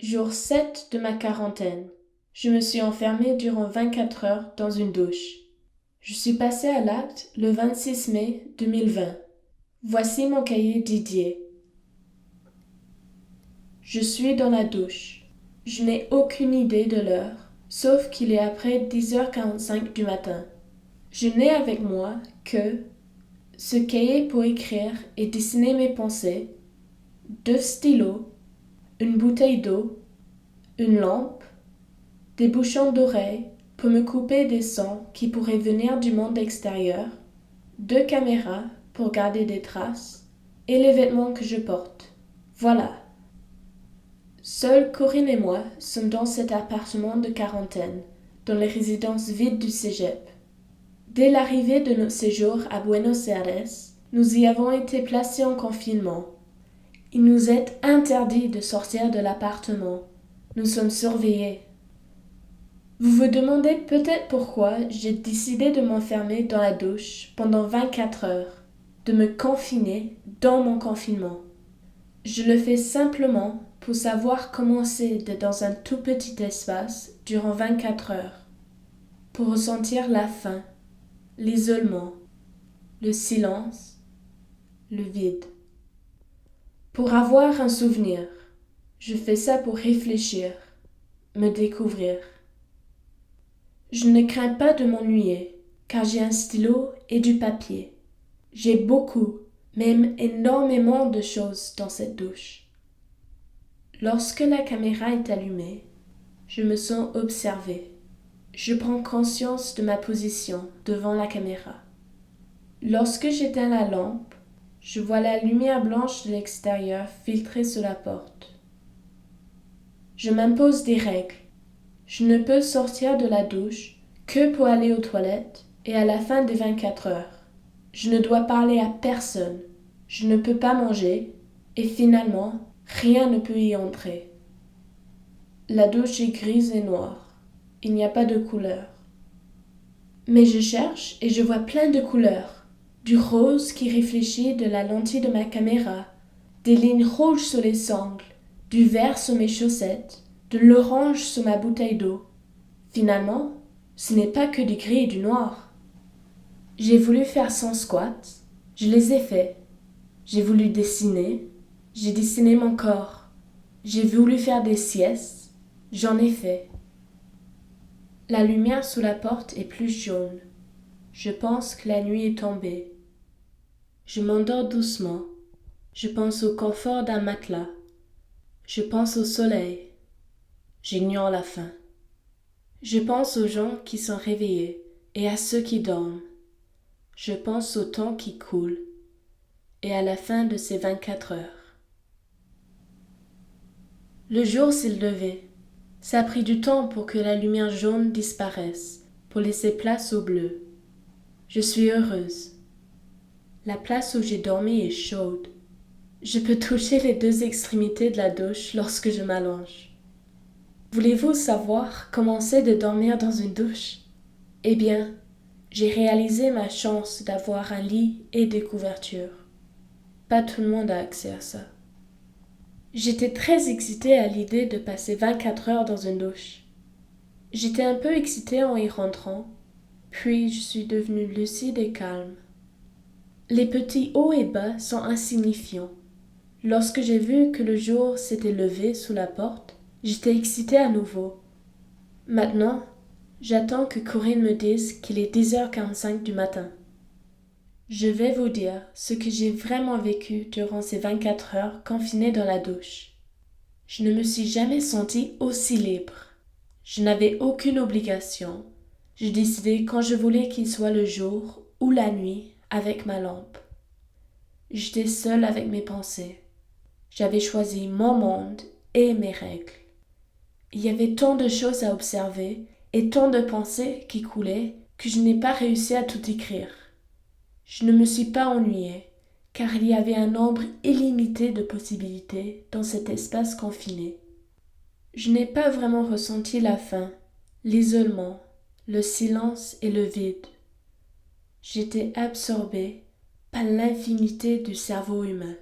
Jour 7 de ma quarantaine. Je me suis enfermée durant 24 heures dans une douche. Je suis passée à l'acte le 26 mai 2020. Voici mon cahier Didier. Je suis dans la douche. Je n'ai aucune idée de l'heure, sauf qu'il est après 10h45 du matin. Je n'ai avec moi que ce cahier pour écrire et dessiner mes pensées, 2 stylos, une bouteille d'eau, une lampe, des bouchons d'oreilles pour me couper des sons qui pourraient venir du monde extérieur, 2 caméras pour garder des traces, et les vêtements que je porte. Voilà. Seuls Corinne et moi sommes dans cet appartement de quarantaine, dans les résidences vides du cégep. Dès l'arrivée de notre séjour à Buenos Aires, nous y avons été placés en confinement. Il nous est interdit de sortir de l'appartement. Nous sommes surveillés. Vous vous demandez peut-être pourquoi j'ai décidé de m'enfermer dans la douche pendant 24 heures, de me confiner dans mon confinement. Je le fais simplement pour savoir comment c'est d'être dans un tout petit espace durant 24 heures, pour ressentir la faim, l'isolement, le silence, le vide. Pour avoir un souvenir, je fais ça pour réfléchir, me découvrir. Je ne crains pas de m'ennuyer, car j'ai un stylo et du papier. J'ai beaucoup, même énormément de choses dans cette douche. Lorsque la caméra est allumée, je me sens observée. Je prends conscience de ma position devant la caméra. Lorsque j'éteins la lampe, je vois la lumière blanche de l'extérieur filtrer sur la porte. Je m'impose des règles. Je ne peux sortir de la douche que pour aller aux toilettes et à la fin des 24 heures. Je ne dois parler à personne. Je ne peux pas manger et finalement, rien ne peut y entrer. La douche est grise et noire. Il n'y a pas de couleur. Mais je cherche et je vois plein de couleurs. Du rose qui réfléchit de la lentille de ma caméra, des lignes rouges sur les sangles, du vert sur mes chaussettes, de l'orange sur ma bouteille d'eau. Finalement, ce n'est pas que du gris et du noir. J'ai voulu faire 100 squats, je les ai faits. J'ai voulu dessiner, j'ai dessiné mon corps. J'ai voulu faire des siestes, j'en ai fait. La lumière sous la porte est plus jaune. Je pense que la nuit est tombée. Je m'endors doucement. Je pense au confort d'un matelas. Je pense au soleil. J'ignore la faim. Je pense aux gens qui sont réveillés et à ceux qui dorment. Je pense au temps qui coule et à la fin de ces 24 heures. Le jour s'est levé. Ça a pris du temps pour que la lumière jaune disparaisse, pour laisser place au bleu. Je suis heureuse. La place où j'ai dormi est chaude. Je peux toucher les 2 extrémités de la douche lorsque je m'allonge. Voulez-vous savoir comment c'est de dormir dans une douche? Eh bien, j'ai réalisé ma chance d'avoir un lit et des couvertures. Pas tout le monde a accès à ça. J'étais très excitée à l'idée de passer 24 heures dans une douche. J'étais un peu excitée en y rentrant, puis je suis devenue lucide et calme. Les petits hauts et bas sont insignifiants. Lorsque j'ai vu que le jour s'était levé sous la porte, j'étais excitée à nouveau. Maintenant, j'attends que Corinne me dise qu'il est 10h45 du matin. Je vais vous dire ce que j'ai vraiment vécu durant ces 24 heures confinée dans la douche. Je ne me suis jamais sentie aussi libre. Je n'avais aucune obligation. Je décidais quand je voulais qu'il soit le jour ou la nuit avec ma lampe. J'étais seule avec mes pensées. J'avais choisi mon monde et mes règles. Il y avait tant de choses à observer et tant de pensées qui coulaient que je n'ai pas réussi à tout écrire. Je ne me suis pas ennuyée, car il y avait un nombre illimité de possibilités dans cet espace confiné. Je n'ai pas vraiment ressenti la faim, l'isolement, le silence et le vide. J'étais absorbée par l'infinité du cerveau humain.